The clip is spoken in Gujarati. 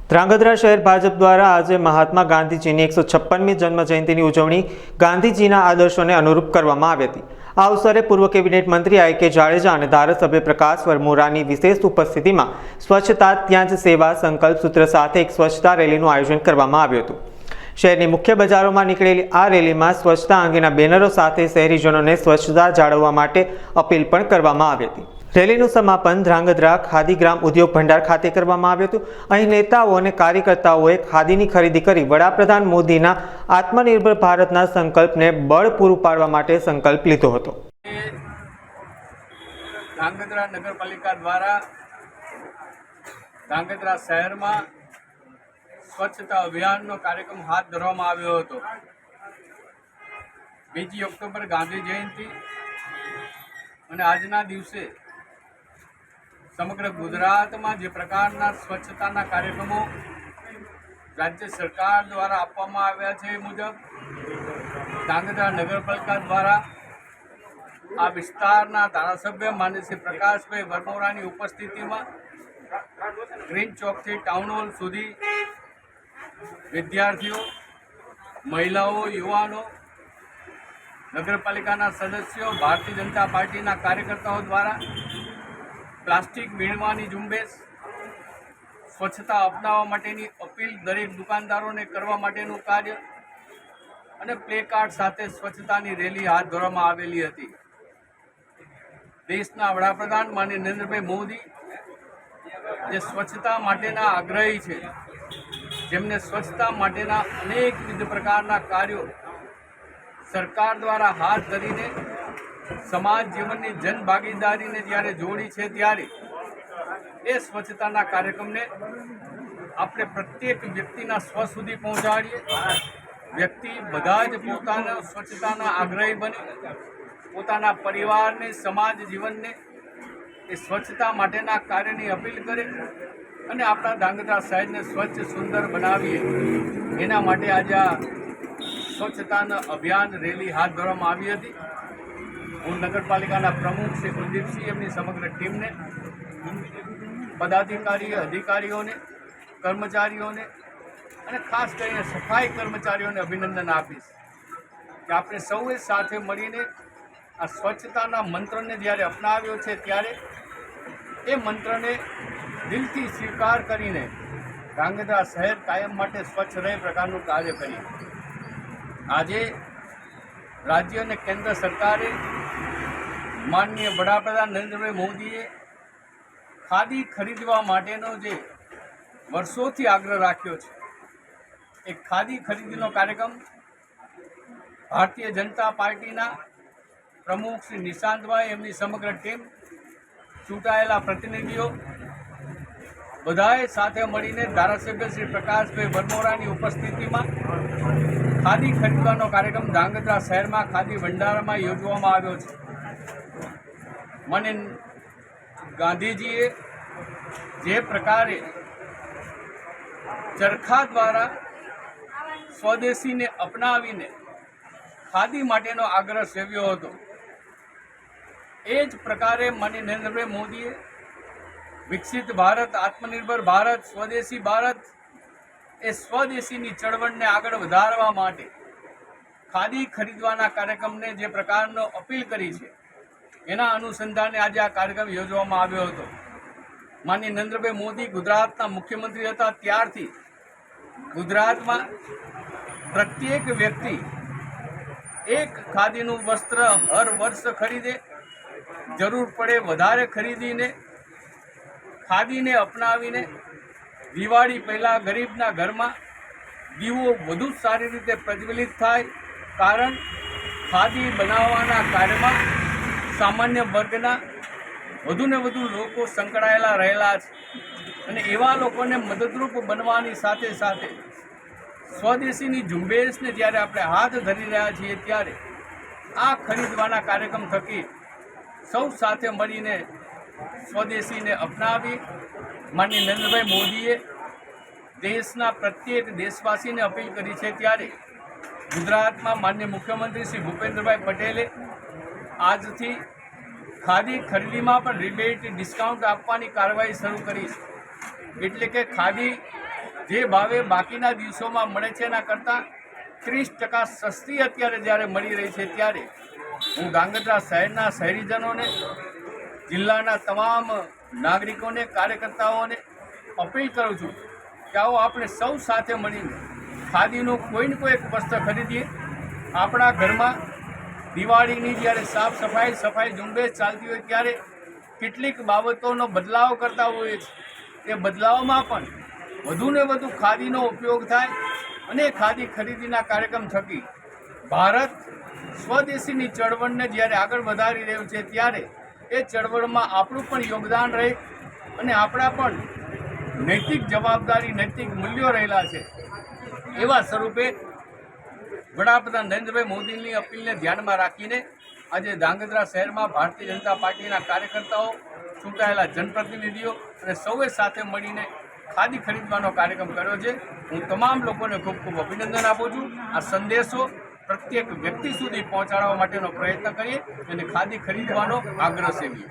ધ્રાંગધ્રા શહેર ભાજપ દ્વારા આજે મહાત્મા ગાંધીજીની 156મી જન્મ જયંતિની ઉજવણી ગાંધીજીના આદર્શોને અનુરૂપ કરવામાં આવી હતી। આ અવસરે પૂર્વ કેબિનેટ મંત્રી I.K. જાડેજા અને ધારાસભ્ય પ્રકાશ વરમોરાની વિશેષ ઉપસ્થિતિમાં સ્વચ્છતા ત્યાં જ સેવા સંકલ્પ સૂત્ર સાથે એક સ્વચ્છતા રેલીનું આયોજન કરવામાં આવ્યું હતું। શહેરની મુખ્ય બજારોમાં નીકળેલી આ રેલીમાં સ્વચ્છતા અંગેના બેનરો સાથે શહેરીજનોને સ્વચ્છતા જાળવવા માટે અપીલ પણ કરવામાં આવી હતી। રેલીનું સમાપન ધ્રાંગધ્રા ખાદી ગ્રામ ઉદ્યોગ ભંડાર ખાતે કરવામાં આવ્યું હતું। અહીં નેતાઓ અને કાર્યકર્તાઓએ ખાદીની ખરીદી કરી વડાપ્રધાન મોદીના આત્મનિર્ભર ભારતના સંકલ્પને બળ પૂરું પાડવા માટે સંકલ્પ લીધો હતો। ધ્રાંગધ્રા નગરપાલિકા દ્વારા ધ્રાંગધ્રા શહેરમાં સ્વચ્છતા અભિયાનનો કાર્યક્રમ હાથ ધરવામાં આવ્યો હતો। 2 ઓક્ટોબર ગાંધી જયંતિ અને આજના દિવસે સમગ્ર ગુજરાતમાં જે પ્રકારના સ્વચ્છતાના કાર્યક્રમો રાજ્ય સરકાર દ્વારા આપવામાં આવ્યા છે એ મુજબ ધ્રાંગધ્રા નગરપાલિકા દ્વારા આ વિસ્તારના ધારાસભ્ય માનનીય શ્રી પ્રકાશભાઈ વરમોરાની ઉપસ્થિતિમાં ગ્રીન ચોકથી ટાઉન હોલ સુધી વિદ્યાર્થીઓ, મહિલાઓ, યુવાનો, નગરપાલિકાના સદસ્યો, ભારતીય જનતા પાર્ટીના કાર્યકર્તાઓ દ્વારા પ્લાસ્ટિક વીણવાની ઝુંબેશ, સ્વચ્છતા અપનાવવા માટેની અપીલ દરેક દુકાનદારોને કરવા માટેનું કાર્ય અને પ્લે કાર્ડ સાથે સ્વચ્છતાની રેલી હાથ ધરવામાં આવેલી હતી। દેશના વડાપ્રધાન માનનીય નરેન્દ્રભાઈ મોદી જે સ્વચ્છતા માટેના આગ્રહી છે, જેમને સ્વચ્છતા માટેના અનેકવિધ પ્રકારના કાર્યો સરકાર દ્વારા હાથ ધરીને સમાજ જીવનની જનભાગીદારીને જ્યારે જોડી છે, ત્યારે એ સ્વચ્છતાના કાર્યક્રમને આપણે પ્રત્યેક વ્યક્તિના સ્વ સુધી પહોંચાડીએ। વ્યક્તિ બધા જ પોતાના સ્વચ્છતાના આગ્રહી બને, પોતાના પરિવારને, સમાજ જીવનને એ સ્વચ્છતા માટેના કાર્યની અપીલ કરે અને આપણા ધ્રાંગધ્રા શહેરને સ્વચ્છ સુંદર બનાવીએ। એના માટે આજે આ સ્વચ્છતાના અભિયાન રેલી હાથ ધરવામાં આવી હતી। હું નગરપાલિકાના પ્રમુખ શ્રી કુલદીપસિંહ એમની સમગ્ર ટીમને, પદાધિકારી, અધિકારીઓને, કર્મચારીઓને અને ખાસ કરીને સફાઈ કર્મચારીઓને અભિનંદન આપીશ કે આપણે સૌએ સાથે મળીને આ સ્વચ્છતાના મંત્રને જ્યારે અપનાવ્યો છે, ત્યારે એ મંત્રને દિલથી સ્વીકાર કરીને ધ્રાંગધ્રા શહેર કાયમ માટે સ્વચ્છ રહે પ્રકારનું કાર્ય કરીએ। આજે રાજ્ય અને કેન્દ્ર સરકારે માનનીય વડાપ્રધાન નરેન્દ્રભાઈ મોદીએ ખાદી ખરીદવા માટેનો જે વર્ષોથી આગ્રહ રાખ્યો છે, એ ખાદી ખરીદીનો કાર્યક્રમ ભારતીય જનતા પાર્ટીના પ્રમુખ શ્રી નિશાંતભાઈ, એમની સમગ્ર ટીમ, ચૂંટાયેલા પ્રતિનિધિઓ બધાએ સાથે મળીને ધારાસભ્ય શ્રી પ્રકાશભાઈ વરમોરાની ઉપસ્થિતિમાં ખાદી ખરીદવાનો કાર્યક્રમ ધ્રાંગધ્રા શહેરમાં ખાદી ભંડારમાં યોજવામાં આવ્યો છે। મને ગાંધીજીએ જે પ્રકારે ચરખા દ્વારા સ્વદેશીને અપનાવીને ખાદી માટેનો આગ્રહ સેવ્યો હતો, એ જ પ્રકારે માનનીય નરેન્દ્રભાઈ મોદીએ વિકસિત ભારત, આત્મનિર્ભર ભારત, સ્વદેશી ભારત એ સ્વદેશીની ચળવળને આગળ વધારવા માટે ખાદી ખરીદવાના કાર્યક્રમને જે પ્રકારનો અપીલ કરી છે, એના અનુસંધાને આજે આ કાર્યક્રમ યોજવામાં આવ્યો હતો। માનનીય નરેન્દ્રભાઈ મોદી ગુજરાતના મુખ્યમંત્રી હતા ત્યારથી ગુજરાતમાં પ્રત્યેક વ્યક્તિ એક ખાદીનું વસ્ત્ર હર વર્ષ ખરીદે, જરૂર પડે વધારે ખરીદીને ખાદીને અપનાવીને દિવાળી પહેલાં ગરીબના ઘરમાં દીવો વધુ સારી રીતે પ્રજ્વલિત થાય। કારણ ખાદી બનાવવાના કાર્યમાં સામાન્ય વર્ગના વધુને વધુ લોકો સંકળાયેલા રહેલા છે અને એવા લોકોને મદદરૂપ બનવાની સાથે સાથે સ્વદેશીની ઝુંબેશને જ્યારે આપણે હાથ ધરી રહ્યા છીએ, ત્યારે આ ખરીદવાના કાર્યક્રમ થકી સૌ સાથે મળીને સ્વદેશીને અપનાવી માનનીય નરેન્દ્રભાઈ મોદીએ દેશના પ્રત્યેક દેશવાસીને અપીલ કરી છે, ત્યારે ગુજરાતમાં માનનીય મુખ્યમંત્રી શ્રી ભૂપેન્દ્રભાઈ પટેલે આજથી ખાદી ખરીદીમાં પણ રિબેટ ડિસ્કાઉન્ટ આપવાની કાર્યવાહી શરૂ કરી છે। એટલે કે ખાદી જે ભાવે બાકીના દિવસોમાં મળે છે એના કરતાં 30% સસ્તી અત્યારે જ્યારે મળી રહી છે, ત્યારે હું ધાંગધ્રા શહેરના શહેરીજનોને, જિલ્લાના તમામ નાગરિકોને, કાર્યકર્તાઓને અપીલ કરું છું કે આવો આપણે સૌ સાથે મળીને ખાદીનું કોઈને કોઈ એક વસ્ત્ર ખરીદીએ. આપણા ઘરમાં દિવાળીની જ્યારે સાફ સફાઈ ઝુંબેશ ચાલતી હોય ત્યારે કેટલીક બાબતોનો બદલાવ કરતા હોઈએ છીએ. એ બદલાવમાં પણ વધુને વધુ ખાદીનો ઉપયોગ થાય અને ખાદી ખરીદીના કાર્યક્રમ થકી ભારત સ્વદેશીની ચળવળને જ્યારે આગળ વધારી રહ્યું છે, ત્યારે એ ચળવળમાં આપણું પણ યોગદાન રહે અને આપણા પણ નૈતિક જવાબદારી, નૈતિક મૂલ્યો રહેલા છે. એવા સ્વરૂપે વડાપ્રધાન નરેન્દ્રભાઈ મોદીની અપીલને ધ્યાનમાં રાખીને આજે ધાંગધ્રા શહેરમાં ભારતીય જનતા પાર્ટીના કાર્યકર્તાઓ, ચૂંટાયેલા જનપ્રતિનિધિઓ અને સૌએ સાથે મળીને ખાદી ખરીદવાનો કાર્યક્રમ કર્યો છે. હું તમામ લોકોને ખૂબ ખૂબ અભિનંદન આપું છું. આ સંદેશો પ્રત્યેક વ્યક્તિ સુધી પહોંચાડવા માટેનો પ્રયત્ન કરીએ અને ખાદી ખરીદવાનો આગ્રહ સેવીએ.